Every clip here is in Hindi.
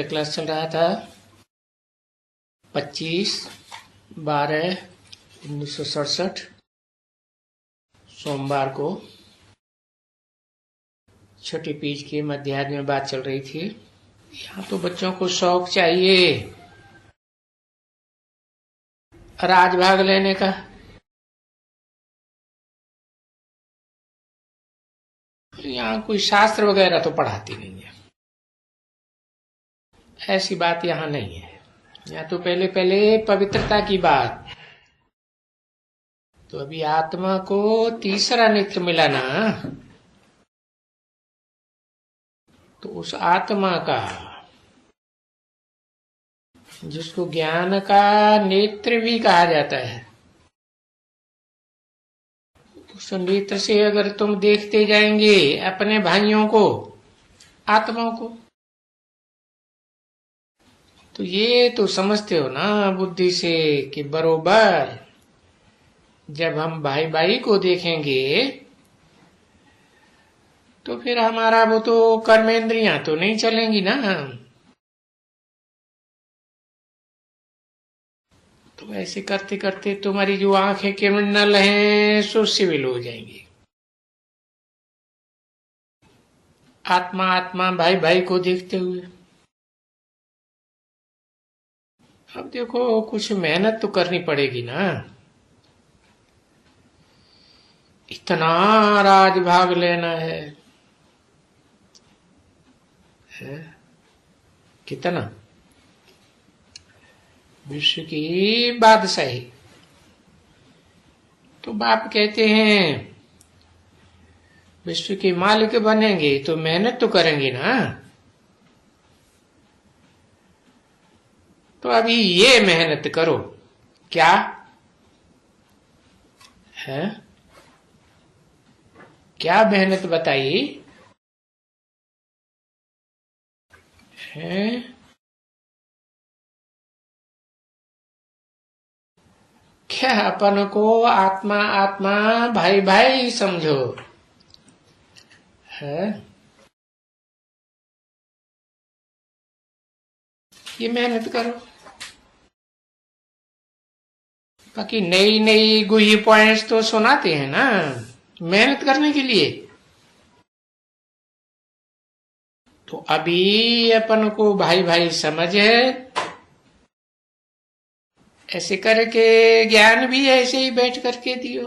क्लास चल रहा था 25/12/1967 सोमवार को। छोटी पीच की मध्याह्न में बात चल रही थी। यहाँ तो बच्चों को शौक चाहिए राज भाग लेने का। यहाँ कोई शास्त्र वगैरह तो पढ़ाती नहीं है, ऐसी बात यहाँ नहीं है। यहाँ तो पहले पहले पवित्रता की बात। तो अभी आत्मा को तीसरा नेत्र मिला ना, तो उस आत्मा का जिसको ज्ञान का नेत्र भी कहा जाता है, उस नेत्र से अगर तुम देखते जाएंगे अपने भाइयों को, आत्माओं को, तो ये तो समझते हो ना बुद्धि से कि बरोबर जब हम भाई भाई को देखेंगे तो फिर हमारा वो तो कर्मेंद्रियां तो नहीं चलेंगी ना। तो ऐसे करते करते तुम्हारी जो आंखें क्रिमिनल हैं सो सिविल हो जाएंगी। आत्मा आत्मा भाई भाई को देखते हुए। अब देखो कुछ मेहनत तो करनी पड़ेगी ना। इतना राज भाग लेना है? कितना? विश्व की बादशाही। तो बाप कहते हैं विश्व के मालिक बनेंगे तो मेहनत तो करेंगे ना। तो अभी ये मेहनत करो। क्या है? क्या मेहनत बताइए? है क्या अपन को आत्मा आत्मा भाई भाई समझो है? ये मेहनत करो। बाकी नई नई गुही पॉइंट्स तो सुनाते हैं ना मेहनत करने के लिए। तो अभी अपन को भाई भाई समझ है, ऐसे करके ज्ञान भी ऐसे ही बैठ करके दियो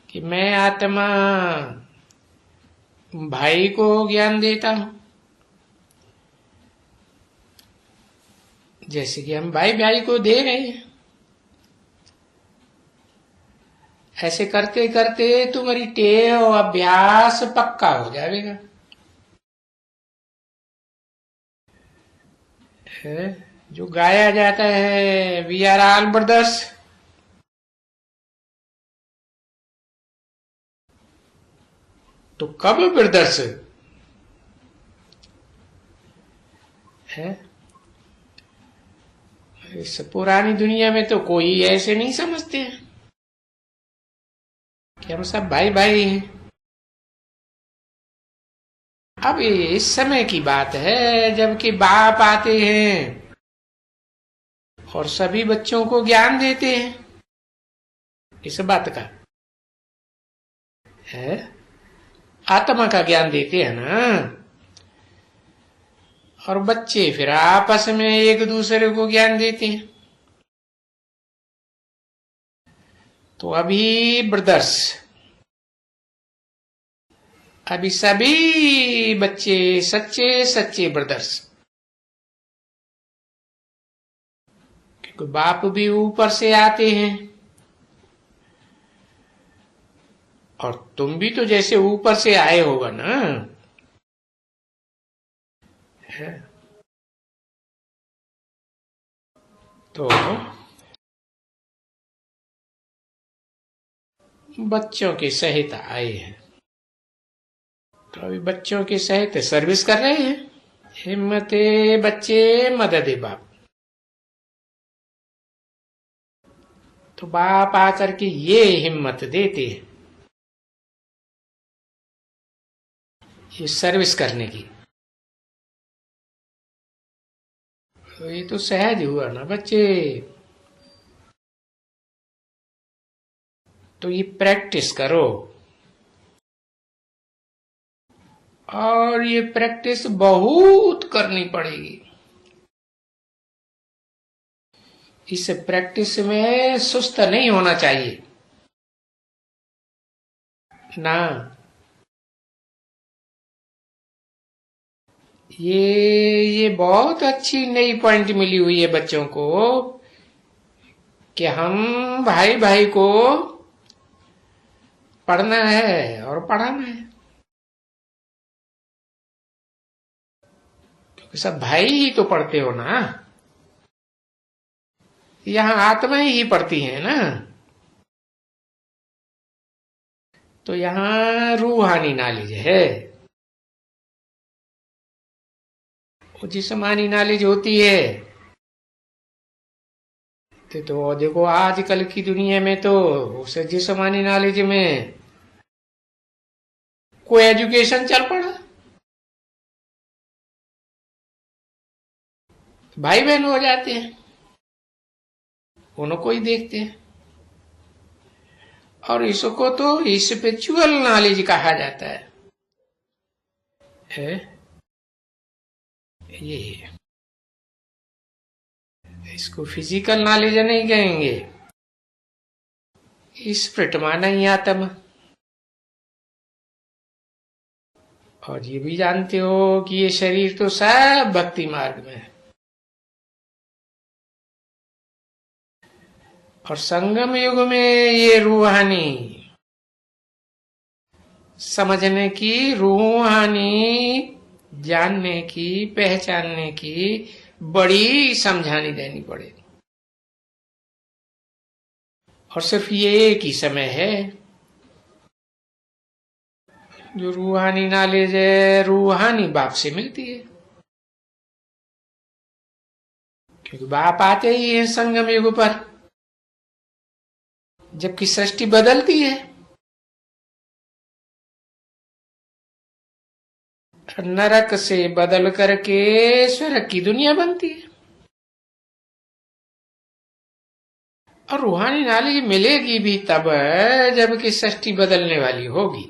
कि मैं आत्मा भाई को ज्ञान देता हूं, जैसे कि हम भाई भाई को दे रहे हैं। ऐसे करते करते तुम्हारी टेव अभ्यास पक्का हो जाएगा। जो गाया जाता है वी आर ऑल ब्रदर्स, तो कब ब्रदर्स है? इस पुरानी दुनिया में तो कोई ऐसे नहीं समझते हैं कि हम सब भाई भाई हैं। अब इस समय की बात है जबकि बाप आते हैं और सभी बच्चों को ज्ञान देते हैं इस बात का है, आत्मा का ज्ञान देते हैं ना। और बच्चे फिर आपस में एक दूसरे को ज्ञान देते हैं। तो अभी ब्रदर्स, अभी सभी बच्चे सच्चे सच्चे ब्रदर्स, क्योंकि बाप भी ऊपर से आते हैं और तुम भी तो जैसे ऊपर से आए होगा ना। है तो बच्चों के सहित आए हैं, तो अभी बच्चों के सहित सर्विस कर रहे हैं। हिम्मते बच्चे मदद बाप। तो बाप आकर के ये हिम्मत देते हैं ये सर्विस करने की। तो ये तो सहज हुआ ना बच्चे। तो ये प्रैक्टिस करो, और ये प्रैक्टिस बहुत करनी पड़ेगी। इस प्रैक्टिस में सुस्त नहीं होना चाहिए ना। ये बहुत अच्छी नई पॉइंट मिली हुई है बच्चों को कि हम भाई भाई को पढ़ना है और पढ़ाना है, क्योंकि सब भाई ही तो पढ़ते हो ना। यहाँ आत्मा ही पढ़ती है ना, तो यहाँ रूहानी नॉलेज है। वो जिस्मानी नॉलेज होती है तो देखो आजकल की दुनिया में तो उसे जिस्मानी नॉलेज में कोई एजुकेशन चल पड़ा, भाई बहन हो जाते हैं, उनको ही देखते हैं। और इसको तो स्पिरिचुअल नॉलेज कहा जाता है? ये इसको फिजिकल नॉलेज नहीं कहेंगे, स्पिरिट माना ही आत्मा। और ये भी जानते हो कि ये शरीर तो सब भक्ति मार्ग में है, और संगम युग में ये रूहानी समझने की, रूहानी जानने की, पहचानने की बड़ी समझानी देनी पड़ेगी। और सिर्फ ये एक ही समय है जो रूहानी नॉलेज है, रूहानी बाप से मिलती है, क्योंकि बाप आते ही है संगम युग पर जबकि सृष्टि बदलती है। नरक से बदल करके स्वर्ग की दुनिया बनती है। और रूहानी नॉलेज मिलेगी भी तब जबकि सृष्टि बदलने वाली होगी,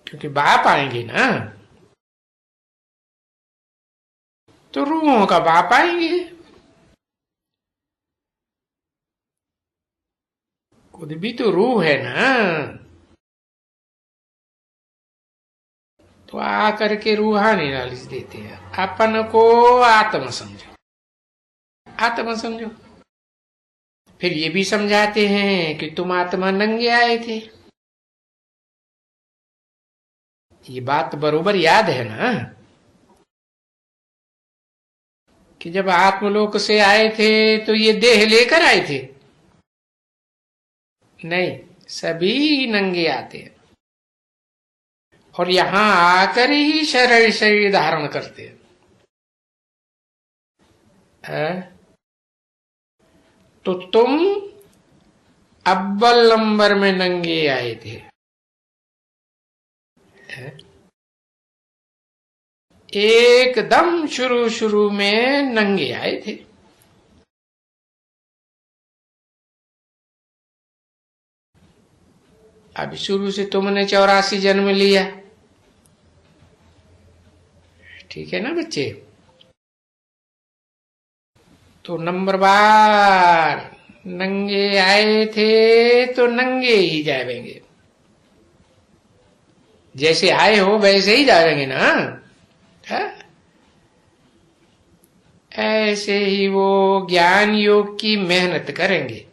क्योंकि बाप आएंगे ना, तो रूहों का बाप आएंगे। खुद भी तो रूह है ना, तो आकर के रूहानी नॉलेज देते हैं। अपन को आत्मा समझो, आत्मा समझो। फिर ये भी समझाते हैं कि तुम आत्मा नंगे आए थे। ये बात बरोबर याद है ना कि जब आत्मलोक से आए थे तो ये देह लेकर आए थे? नहीं, सभी नंगे आते हैं और यहां आकर ही शरीर धारण करते हैं। तो तुम अव्वल नंबर में नंगे आए थे, एकदम शुरू में नंगे आए थे। अभी शुरू से तुमने 84 जन्म लिया, ठीक है ना बच्चे? तो नंबर बार नंगे आए थे तो नंगे ही जाएंगे, जैसे आए हो वैसे ही जाएंगे ना। है? ऐसे ही वो ज्ञान योग की मेहनत करेंगे,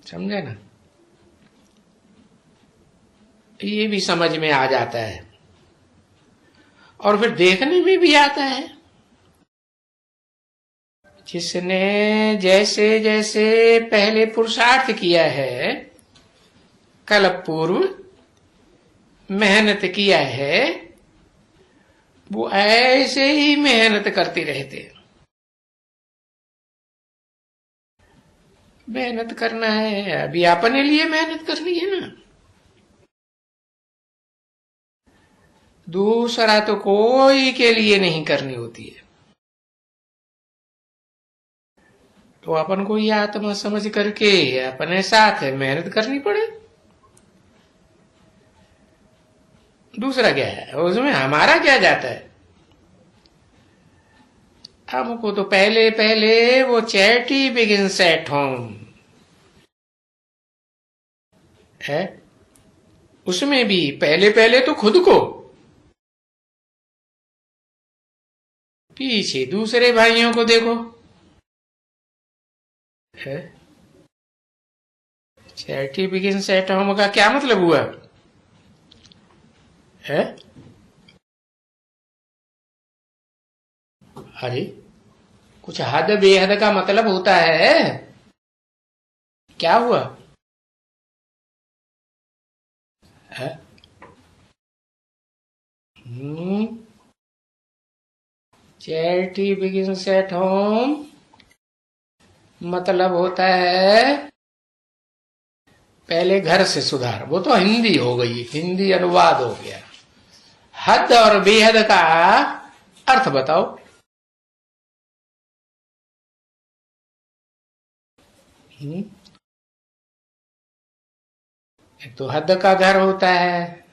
समझे ना? ये भी समझ में आ जाता है और फिर देखने में भी आता है। जिसने जैसे जैसे पहले पुरुषार्थ किया है, कल्प पूर्व मेहनत किया है, वो ऐसे ही मेहनत करते रहते हैं। मेहनत करना है, अभी अपने लिए मेहनत करनी है ना। दूसरा तो कोई के लिए नहीं करनी होती है। तो अपन को ये आत्मा समझ करके अपने साथ मेहनत करनी पड़े। दूसरा क्या है उसमें, हमारा क्या जाता है? हमको तो पहले पहले वो चैरिटी बिगिंस एट होम है, उसमें भी पहले पहले तो खुद को, पीछे दूसरे भाइयों को देखो है। चैरिटी बिगिंस एट होम का क्या मतलब हुआ है? अरे कुछ हद बेहद का मतलब होता है। क्या हुआ है? चैरिटी बिगिंस एट होम मतलब होता है पहले घर से सुधार। वो तो हिंदी हो गई, हिंदी अनुवाद हो गया। हद और बेहद का अर्थ बताओ। एक तो हद का घर होता है,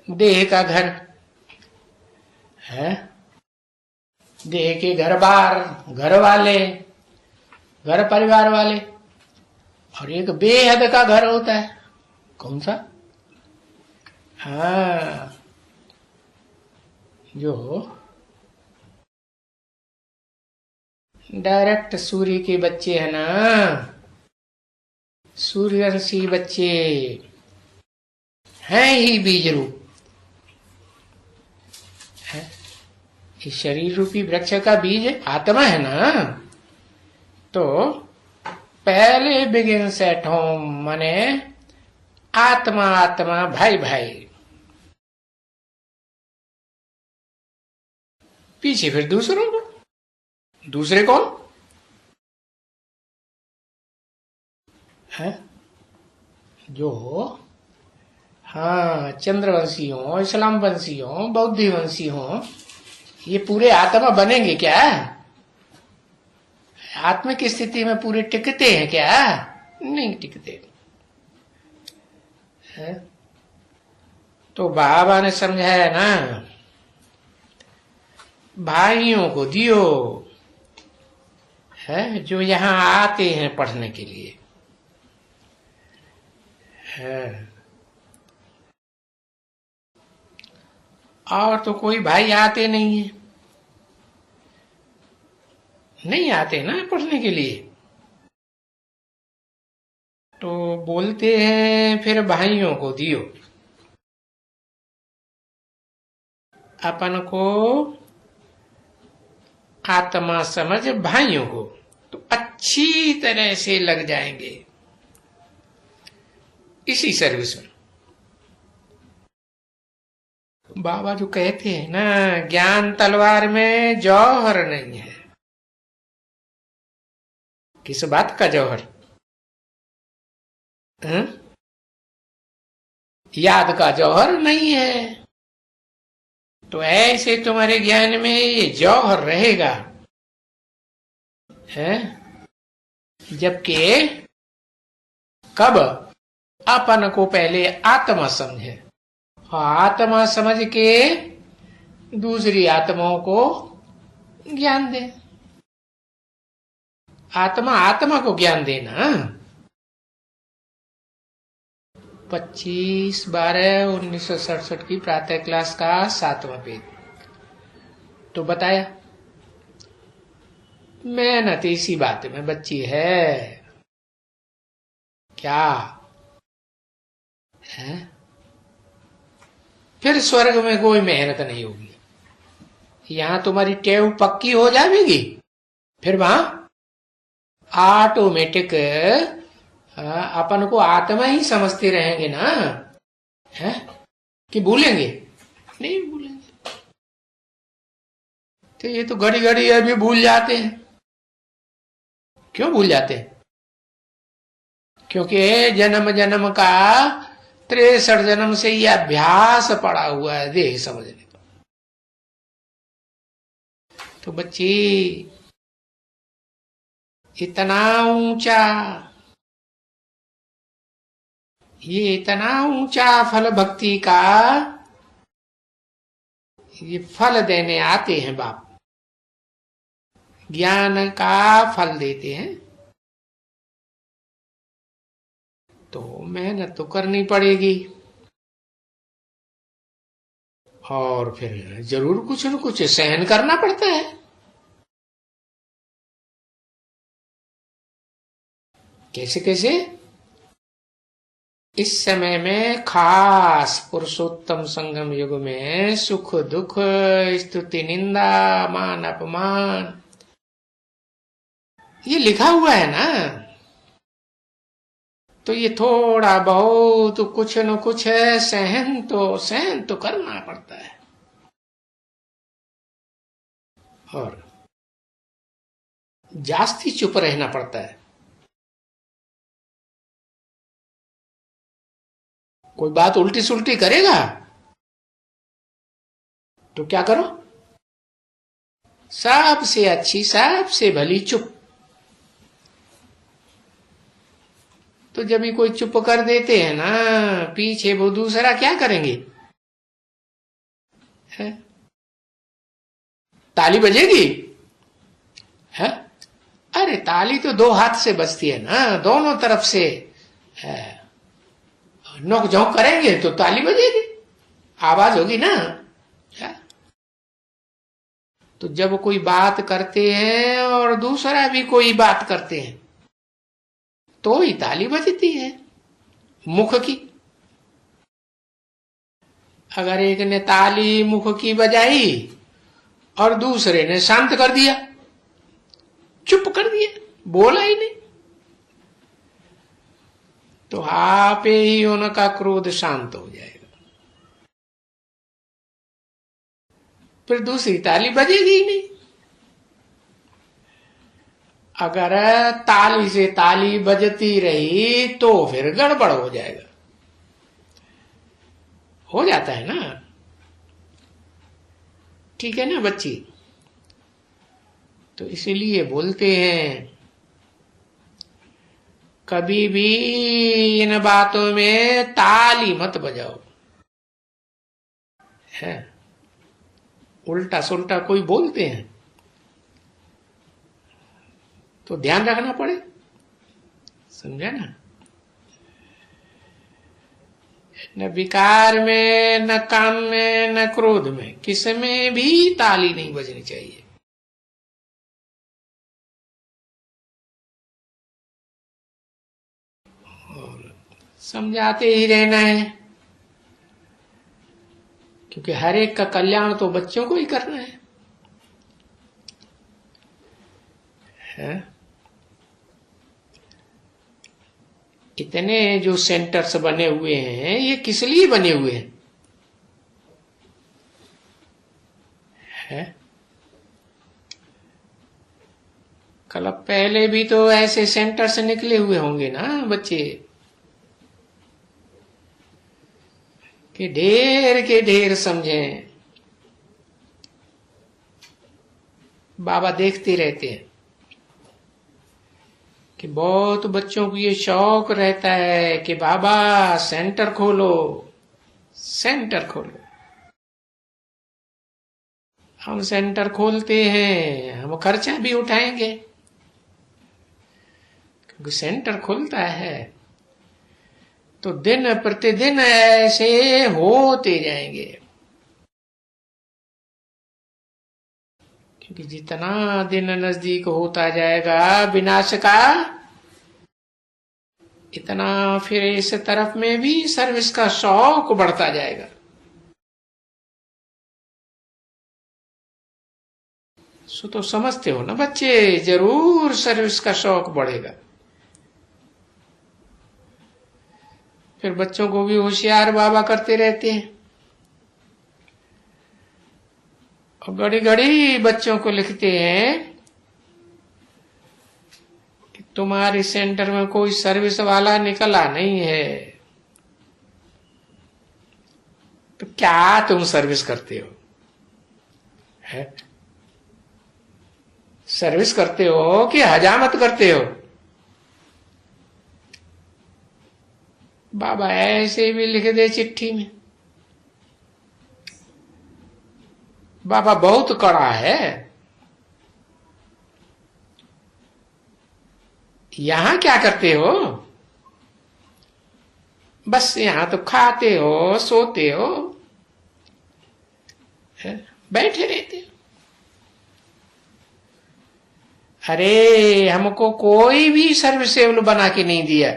देह का घर है, देह के घर बार, घर वाले, घर परिवार वाले, और एक बेहद का घर होता है। कौन सा? हाँ, जो डायरेक्ट सूर्य के बच्चे है ना, सूर्यवंशी बच्चे हैं ही बीज रूप है। इस शरीर रूपी वृक्ष का बीज आत्मा है ना। तो पहले बिगिंस एट होम माने आत्मा आत्मा, भाई भाई, पीछे फिर दूसरों को। दूसरे कौन है? जो हाँ चंद्रवंशी हो, इस्लाम वंशी हो, बौद्धी वंशी हो, ये पूरे आत्मा बनेंगे क्या? आत्मिक स्थिति में पूरे टिकते हैं क्या? नहीं टिकते है। तो बाबा ने समझाया ना, भाइयों को दियो है जो यहाँ आते हैं पढ़ने के लिए है। और तो कोई भाई आते नहीं है, नहीं आते ना पढ़ने के लिए। तो बोलते हैं फिर भाइयों को दियो। अपन को आत्मा समझ भाइयों को तो अच्छी तरह से लग जाएंगे इसी सर्विस में। बाबा जो कहते हैं ना, ज्ञान तलवार में जौहर नहीं है। किस बात का जौहर? याद का जौहर नहीं है। तो ऐसे तुम्हारे ज्ञान में ये जौहर रहेगा है। जबकि कब अपन को पहले आत्मा समझे, आत्मा समझ के दूसरी आत्माओं को ज्ञान दे। आत्मा आत्मा को ज्ञान देना। 25/12/1967 की प्रातः क्लास का 7वां पेज। तो बताया मेहनत इसी बात में बच्ची है क्या है? फिर स्वर्ग में कोई मेहनत नहीं होगी। यहां तुम्हारी टेव पक्की हो जाएगी, फिर वहां ऑटोमेटिक अपन को आत्मा ही समझते रहेंगे ना है। कि भूलेंगे? नहीं भूलेंगे। तो ये तो घड़ी घड़ी अभी भूल जाते हैं। क्यों भूल जाते हैं? क्योंकि जन्म जन्म का 63 जन्म से ये अभ्यास पड़ा हुआ है देह समझने का। तो बच्चे इतना ऊंचा, ये इतना ऊंचा फल भक्ति का ये फल देने आते हैं बाप, ज्ञान का फल देते हैं। तो मेहनत तो करनी पड़ेगी और फिर जरूर कुछ न कुछ सहन करना पड़ता है। कैसे कैसे? इस समय में खास पुरुषोत्तम संगम युग में सुख दुख, स्तुति निंदा, मान अपमान, ये लिखा हुआ है ना। तो ये थोड़ा बहुत कुछ न कुछ है, सहन तो करना पड़ता है। और जास्ती चुप रहना पड़ता है। कोई बात उल्टी सुल्टी करेगा तो क्या करो? सबसे अच्छी, सबसे भली चुप। तो जब भी कोई चुप कर देते हैं ना, पीछे वो दूसरा क्या करेंगे? है? ताली बजेगी? है? अरे ताली तो दो हाथ से बजती है ना, दोनों तरफ से नोक झोंक करेंगे तो ताली बजेगी, आवाज होगी ना। है? तो जब कोई बात करते हैं और दूसरा भी कोई बात करते हैं तो ही ताली बजती है मुख की। अगर एक ने ताली मुख की बजाई और दूसरे ने शांत कर दिया, चुप कर दिया, बोला ही नहीं, तो आप ही उनका क्रोध शांत हो जाएगा, फिर दूसरी ताली बजेगी ही नहीं। अगर ताली से ताली बजती रही तो फिर गड़बड़ हो जाएगा। हो जाता है ना? ठीक है ना बच्ची? तो इसीलिए बोलते हैं कभी भी इन बातों में ताली मत बजाओ। है? उल्टा सुल्टा कोई बोलते हैं तो ध्यान रखना पड़े, समझा ना? न विकार में, न काम में, न क्रोध में, किस में भी ताली नहीं बजनी चाहिए। और समझाते ही रहना है, क्योंकि हर एक का कल्याण तो बच्चों को ही करना है। इतने जो सेंटर्स बने हुए हैं ये किस लिए बने हुए हैं? कल पहले भी तो ऐसे सेंटर्स निकले हुए होंगे ना बच्चे, कि ढेर के ढेर समझें। बाबा देखते रहते हैं कि बहुत बच्चों को ये शौक रहता है कि बाबा सेंटर खोलो, सेंटर खोलो। हम सेंटर खोलते हैं, हम खर्चा भी उठाएंगे, क्योंकि सेंटर खुलता है तो दिन प्रतिदिन ऐसे होते जाएंगे। क्योंकि जितना दिन नजदीक होता जाएगा विनाश का, इतना फिर इस तरफ में भी सर्विस का शौक बढ़ता जाएगा। सो तो समझते हो ना बच्चे, जरूर सर्विस का शौक बढ़ेगा। फिर बच्चों को भी होशियार बाबा करते रहते हैं और घड़ी घड़ी बच्चों को लिखते हैं कि तुम्हारे सेंटर में कोई सर्विस वाला निकला नहीं है, तो क्या तुम सर्विस करते हो? है? सर्विस करते हो कि हजामत करते हो? बाबा ऐसे भी लिख दे चिट्ठी में। बाबा बहुत कड़ा है। यहां क्या करते हो? बस यहां तो खाते हो, सोते हो, बैठे रहते हो। अरे हमको कोई भी सर्विसेबल बना के नहीं दिया।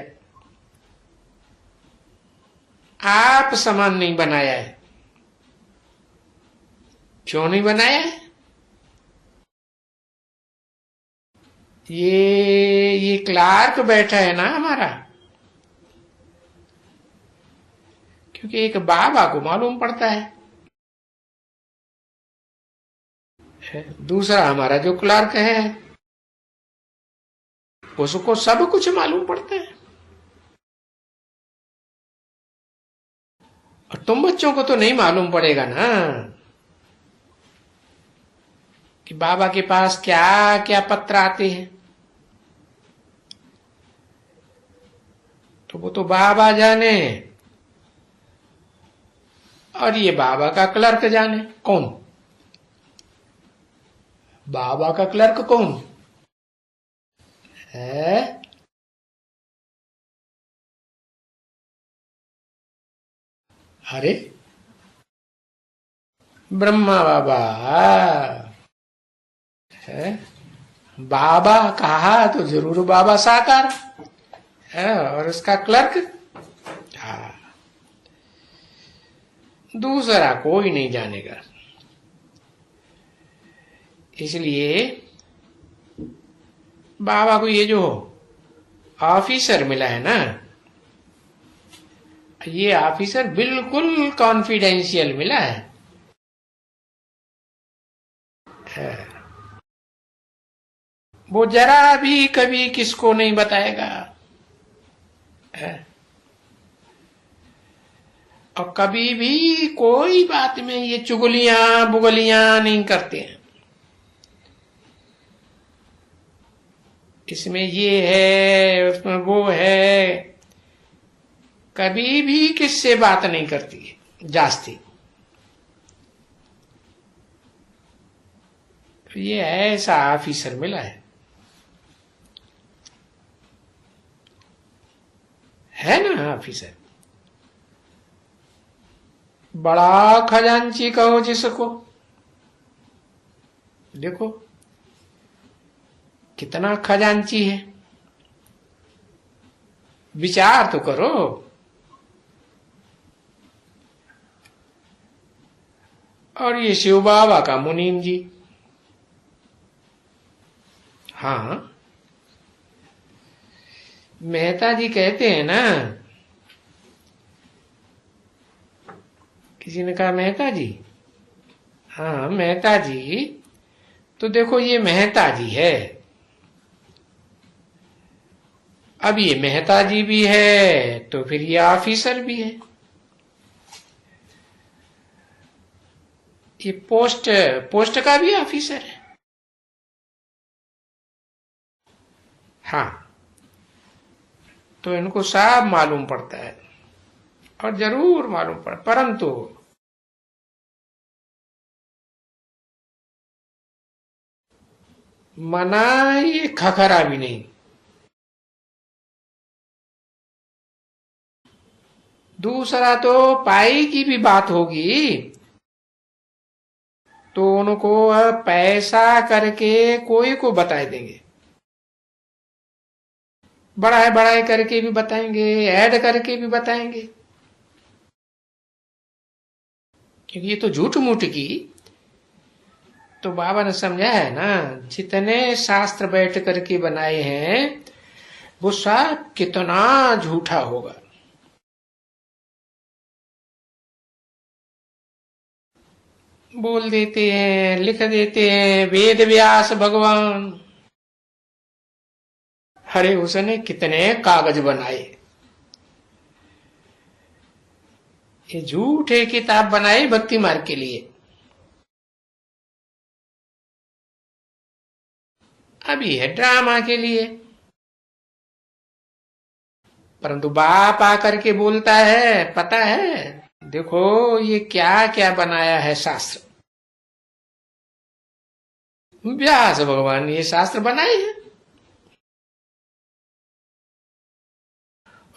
आप समान नहीं बनाया है। क्यों नहीं बनाया है? ये क्लार्क बैठा है ना हमारा, क्योंकि एक बाबा को मालूम पड़ता है। दूसरा हमारा जो क्लार्क है उसको सब कुछ मालूम पड़ता है। और तुम बच्चों को तो नहीं मालूम पड़ेगा ना कि बाबा के पास क्या क्या पत्र आते हैं। तो वो तो बाबा जाने और ये बाबा का क्लर्क जाने। कौन बाबा का क्लर्क? कौन है? अरे ब्रह्मा बाबा है। बाबा कहा तो जरूर बाबा साकार है, और उसका क्लर्क दूसरा कोई नहीं जानेगा। इसलिए बाबा को ये जो ऑफिसर मिला है ना, ये ऑफिसर बिल्कुल कॉन्फिडेंशियल मिला है। वो जरा भी कभी किसको नहीं बताएगा है। और कभी भी कोई बात में ये चुगलियां बुगलियां नहीं करते हैं। इसमें ये है, उसमें वो है, कभी भी किससे बात नहीं करती है जास्ती। ये ऐसा ऑफिसर मिला है ना ऑफिसर। बड़ा खजांची कहो जिसको। देखो कितना खजांची है, विचार तो करो। और ये शिव बाबा का मुनीम जी, हाँ मेहता जी कहते हैं ना, किसी ने कहा मेहता जी, हाँ मेहता जी, तो देखो ये मेहता जी है। अब ये मेहता जी भी है तो फिर ये ऑफिसर भी है। ये पोस्ट का भी ऑफिसर है। हाँ तो इनको सब मालूम पड़ता है और जरूर मालूम पड़ा, परंतु मना ये खखरा भी नहीं। दूसरा तो पाई की भी बात होगी तो उनको पैसा करके कोई को बता देंगे, बढ़ाई बढ़ाई करके भी बताएंगे, ऐड करके भी बताएंगे, क्योंकि ये तो झूठ मूठ की। तो बाबा ने समझा है ना, जितने शास्त्र बैठ करके बनाए हैं वो सब कितना झूठा होगा। बोल देते हैं, लिख देते हैं वेद व्यास भगवान। अरे उसने कितने कागज बनाए, ये झूठे किताब बनाए भक्ति मार्ग के लिए। अभी है ड्रामा के लिए। परंतु बाप आकर के बोलता है, पता है देखो ये क्या क्या बनाया है शास्त्र। व्यास भगवान ने ये शास्त्र बनाए हैं,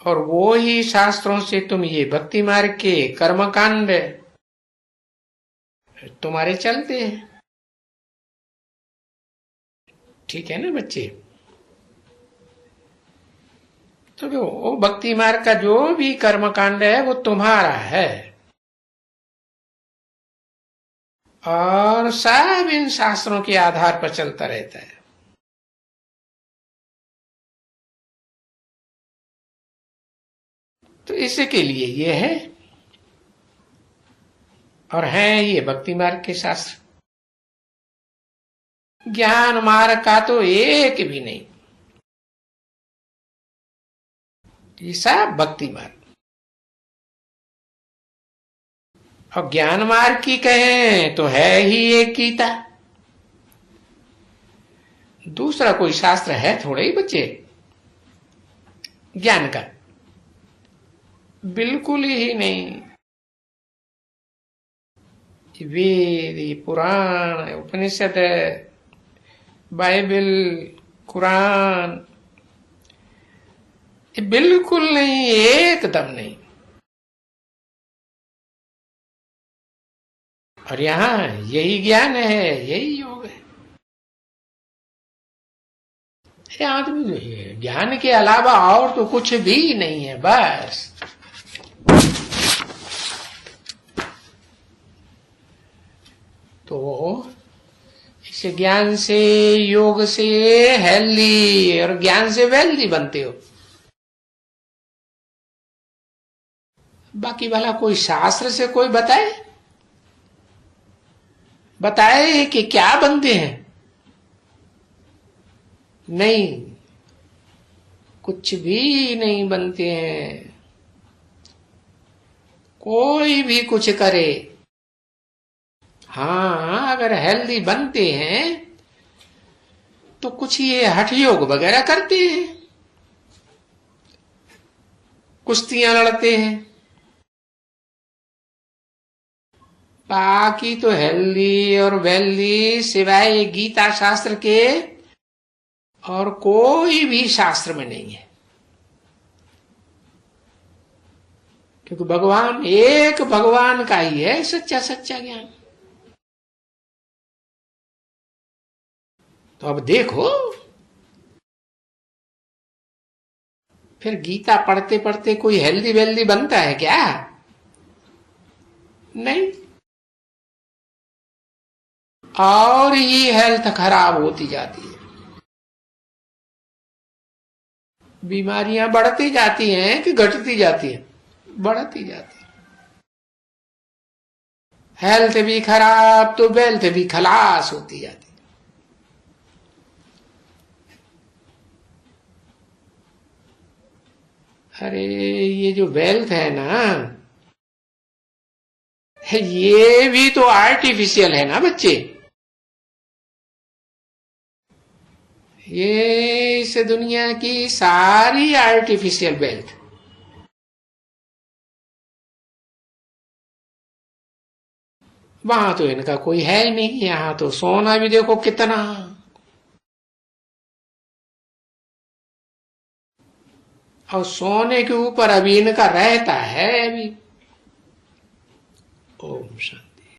और वो ही शास्त्रों से तुम ये भक्ति मार्ग के कर्मकांड तुम्हारे चलते हैं। ठीक है ना बच्चे? तो वो भक्ति मार्ग का जो भी कर्मकांड है वो तुम्हारा है, और सब इन शास्त्रों के आधार पर चलता रहता है। तो इसके लिए ये है, और है ये भक्ति मार्ग के शास्त्र। ज्ञान मार्ग का तो एक भी नहीं, ये सब भक्ति मार्ग। और ज्ञान मार्ग की कहें तो है ही एक गीता, दूसरा कोई शास्त्र है थोड़े ही बच्चे ज्ञान का, बिल्कुल ही नहीं। वेद, पुराण, उपनिषद, बाइबल, कुरान, बिल्कुल नहीं, एकदम नहीं। और यहाँ यही ज्ञान है, यही योग है। यहाँ तो ज्ञान के अलावा और तो कुछ भी नहीं है, बस। तो इस ज्ञान से, योग से हेल्दी और ज्ञान से वेल्दी बनते हो। बाकी वाला कोई शास्त्र से कोई बताए कि क्या बनते हैं? नहीं, कुछ भी नहीं बनते हैं। कोई भी कुछ करे, हाँ अगर हेल्दी बनते हैं तो कुछ ये हठ योग वगैरह करते हैं, कुश्तियां लड़ते हैं। बाकी तो हेल्दी और वेल्दी सिवाय गीता शास्त्र के और कोई भी शास्त्र में नहीं है। क्योंकि भगवान एक भगवान का ही है सच्चा सच्चा ज्ञान। तो अब देखो, फिर गीता पढ़ते पढ़ते कोई हेल्दी वेल्दी बनता है क्या? नहीं, और ये हेल्थ खराब होती जाती है, बीमारियां बढ़ती जाती हैं कि घटती जाती हैं? बढ़ती जाती है। हेल्थ भी खराब तो वेल्थ भी खलास होती जाती है। अरे ये जो वेल्थ है ना, ये भी तो आर्टिफिशियल है ना बच्चे। ये इस दुनिया की सारी आर्टिफिशियल वेल्थ, वहां तो इनका कोई है ही नहीं। यहां तो सोना भी देखो कितना, और सोने के ऊपर अभी इनका रहता है अभी। ओम शांति।